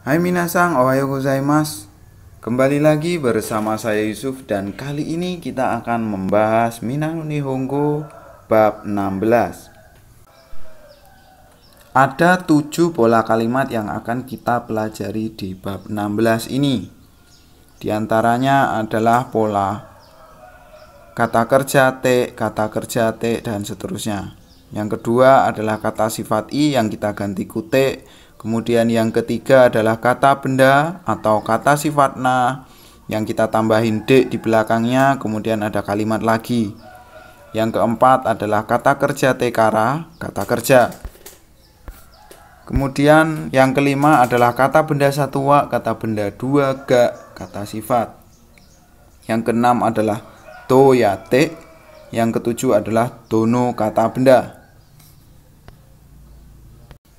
Hai minasang, ohayo gozaimasu. Kembali lagi bersama saya Yusuf dan kali ini kita akan membahas Minna no Nihongo bab 16. Ada 7 pola kalimat yang akan kita pelajari di bab 16 ini. Di antaranya adalah pola kata kerja te, kata kerja te, dan seterusnya. Yang kedua adalah kata sifat i yang kita ganti ku te. Kemudian yang ketiga adalah kata benda atau kata sifat na yang kita tambahin de di belakangnya. Kemudian ada kalimat lagi. Yang keempat adalah kata kerja tekara, kata kerja. Kemudian yang kelima adalah kata benda satu wa, kata benda dua ga, kata sifat. Yang keenam adalah to ya te. Yang ketujuh adalah dono, kata benda.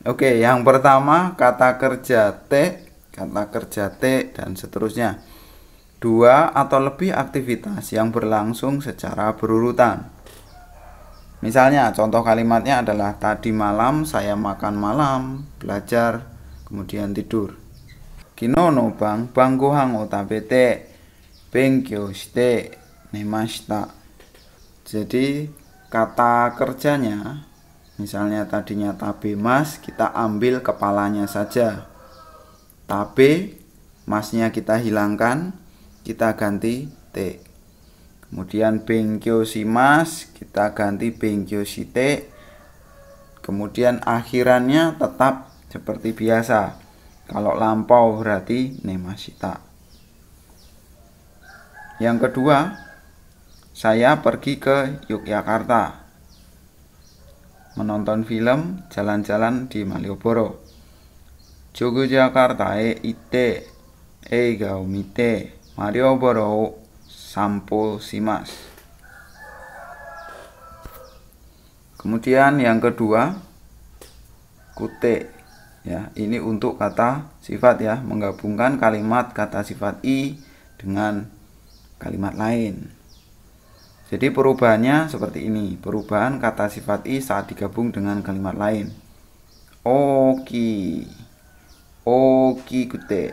Oke, yang pertama kata kerja te, dan seterusnya. Dua atau lebih aktivitas yang berlangsung secara berurutan. Misalnya, contoh kalimatnya adalah tadi malam saya makan malam, belajar, kemudian tidur. Kino no bang gohan o tabete, benkyou shite nemashita. Jadi, kata kerjanya, misalnya tadinya tabe mas, kita ambil kepalanya saja. Tabe, masnya kita hilangkan, kita ganti te. Kemudian benkyou shimasu, kita ganti benkyou shite. Kemudian akhirannya tetap seperti biasa. Kalau lampau berarti nemashita. Yang kedua, saya pergi ke Yogyakarta menonton film, jalan-jalan di Malioboro. Yogyakarta ite eiga o mite Malioboro o sampo shimasu. Kemudian yang kedua, kute. Ya, ini untuk kata sifat ya, menggabungkan kalimat kata sifat i dengan kalimat lain. Jadi perubahannya seperti ini. Perubahan kata sifat i saat digabung dengan kalimat lain. Oki kute.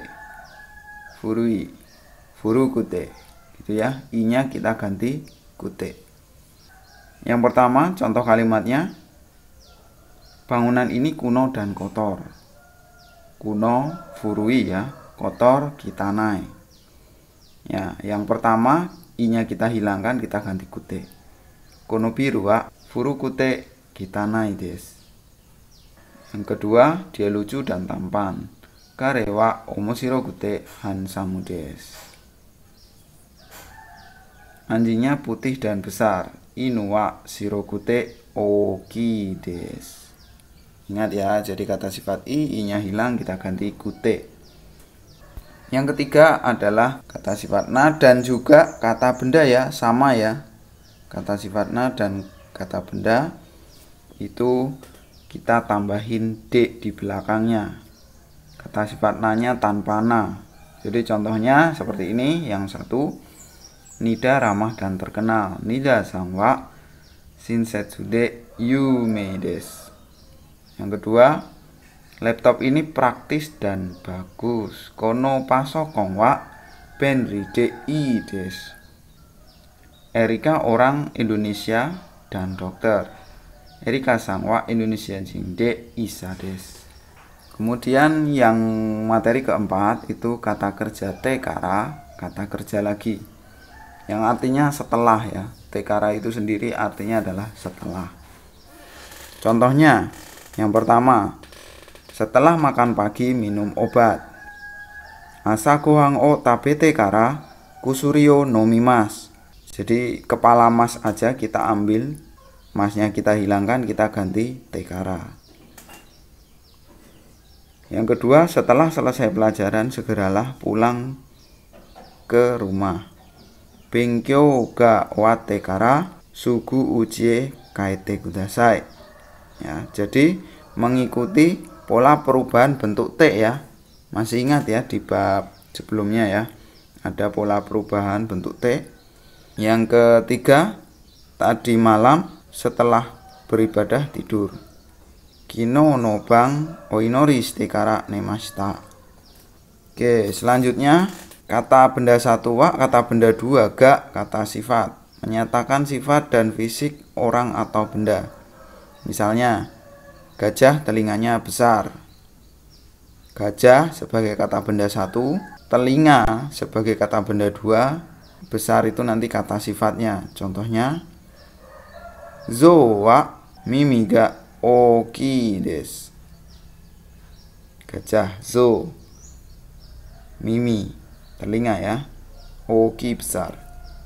Furu kute. Gitu ya. I-nya kita ganti kute. Yang pertama, contoh kalimatnya. Bangunan ini kuno dan kotor. Kuno furui ya, kotor kitanai. Ya, yang pertama i-nya kita hilangkan, kita ganti kute. Kono biru wa furu kute kitanai desu. Yang kedua, dia lucu dan tampan. Kare wa omoshiro kute hansamu desu. Anjingnya putih dan besar. Inu wa shirokute oki desu. Ingat ya, jadi kata sifat i-nya hilang, kita ganti kute. Yang ketiga adalah kata sifat na dan juga kata benda ya, sama ya. Kata sifat na dan kata benda itu kita tambahin de di belakangnya. Kata sifat na-nya tanpa na. Jadi contohnya seperti ini. Yang satu, Nida ramah dan terkenal. Nida san wa shinsetsu de yumei desu. Yang kedua, laptop ini praktis dan bagus. Kono pasokon wa benri de ii desu. Erika orang Indonesia dan dokter. Erika san wa Indonesia jin de isa desu. Kemudian yang materi keempat itu kata kerja tekara, kata kerja lagi. Yang artinya setelah ya. Tekara itu sendiri artinya adalah setelah. Contohnya, yang pertama, setelah makan pagi minum obat. Asa gohan o tabete kara kusurio nomimasu. Jadi kepala mas aja kita ambil, masnya kita hilangkan, kita ganti tekara. Yang kedua, setelah selesai pelajaran segeralah pulang ke rumah. Benkyou ga owatte kara sugu ujie kaete kudasai. Ya, jadi mengikuti pola perubahan bentuk T ya. Masih ingat ya di bab sebelumnya ya. Ada pola perubahan bentuk T. Yang ketiga, tadi malam setelah beribadah tidur. Kino no bang oinori shite kara nemashita. Oke, selanjutnya kata benda satu wa, kata benda dua ga, kata sifat. Menyatakan sifat dan fisik orang atau benda. Misalnya, gajah telinganya besar. Gajah sebagai kata benda satu, telinga sebagai kata benda dua, besar itu nanti kata sifatnya. Contohnya, zo wa mimi ga oki desu. Gajah zo, mimi telinga ya, oki besar.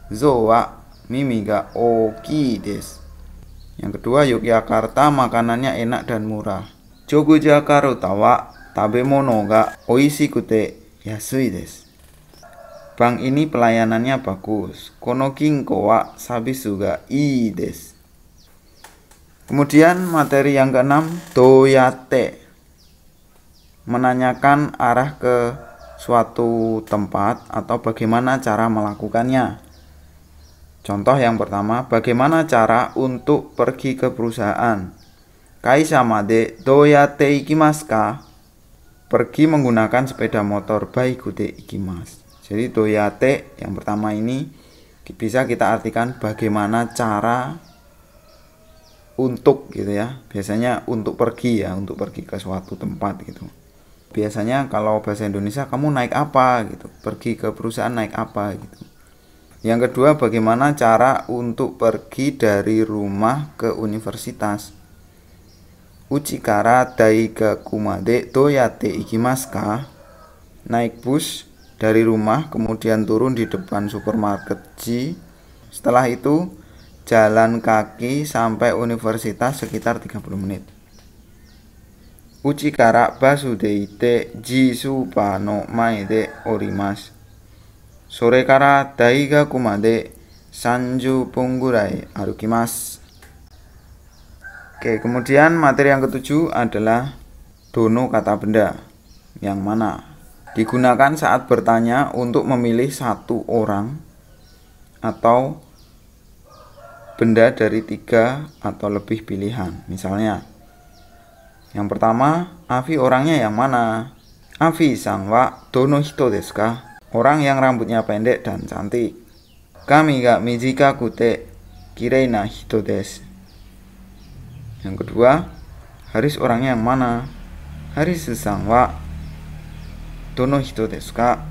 Zo wa mimi ga oki desu. Yang kedua, Yogyakarta makanannya enak dan murah. Jogojakarta wa tabemono ga oishikute yasui desu. Bank ini pelayanannya bagus. Kono kinko wa sabisu ga ii desu. Kemudian materi yang keenam, doyate. Menanyakan arah ke suatu tempat atau bagaimana cara melakukannya. Contoh yang pertama, bagaimana cara untuk pergi ke perusahaan? Kaisha made doyate ikimasu ka? Pergi menggunakan sepeda motor baikute ikimasu. Jadi doyate yang pertama ini bisa kita artikan bagaimana cara untuk gitu ya. Biasanya untuk pergi ya, untuk pergi ke suatu tempat gitu. Biasanya kalau bahasa Indonesia, kamu naik apa gitu, pergi ke perusahaan naik apa gitu. Yang kedua, bagaimana cara untuk pergi dari rumah ke universitas? Uchikara daigaku made doyate ikimasu ka? Naik bus dari rumah kemudian turun di depan supermarket G. Setelah itu jalan kaki sampai universitas sekitar 30 menit. Uchikara basu de ite Jisuba no mae de orimasu. Sore kara daigaku made 30 分ぐらい arukimasu. Oke, kemudian materi yang ketujuh adalah dono kata benda. Yang mana digunakan saat bertanya untuk memilih satu orang atau benda dari 3 atau lebih pilihan. Misalnya, yang pertama, Afi orangnya yang mana? Afi-san wa dono hito desu ka? Orang yang rambutnya pendek dan cantik. Kami ga mijikaku te kirei na hito desu. Yang kedua, Haris orangnya yang mana? Harisu-san wa dono hito desu ka?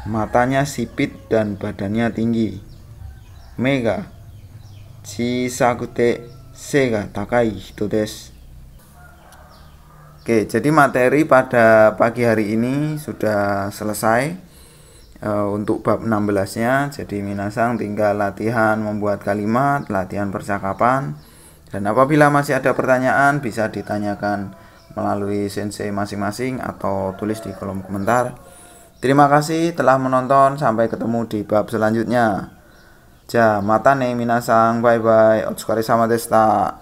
Matanya sipit dan badannya tinggi. Mega chisakute sega takai hito desu. Oke, jadi materi pada pagi hari ini sudah selesai untuk bab 16-nya. Jadi minasang tinggal latihan membuat kalimat, latihan percakapan. Dan apabila masih ada pertanyaan bisa ditanyakan melalui sensei masing-masing atau tulis di kolom komentar. Terima kasih telah menonton, sampai ketemu di bab selanjutnya. Ja, mata ne minasang, bye bye. Otsukare sama deshita.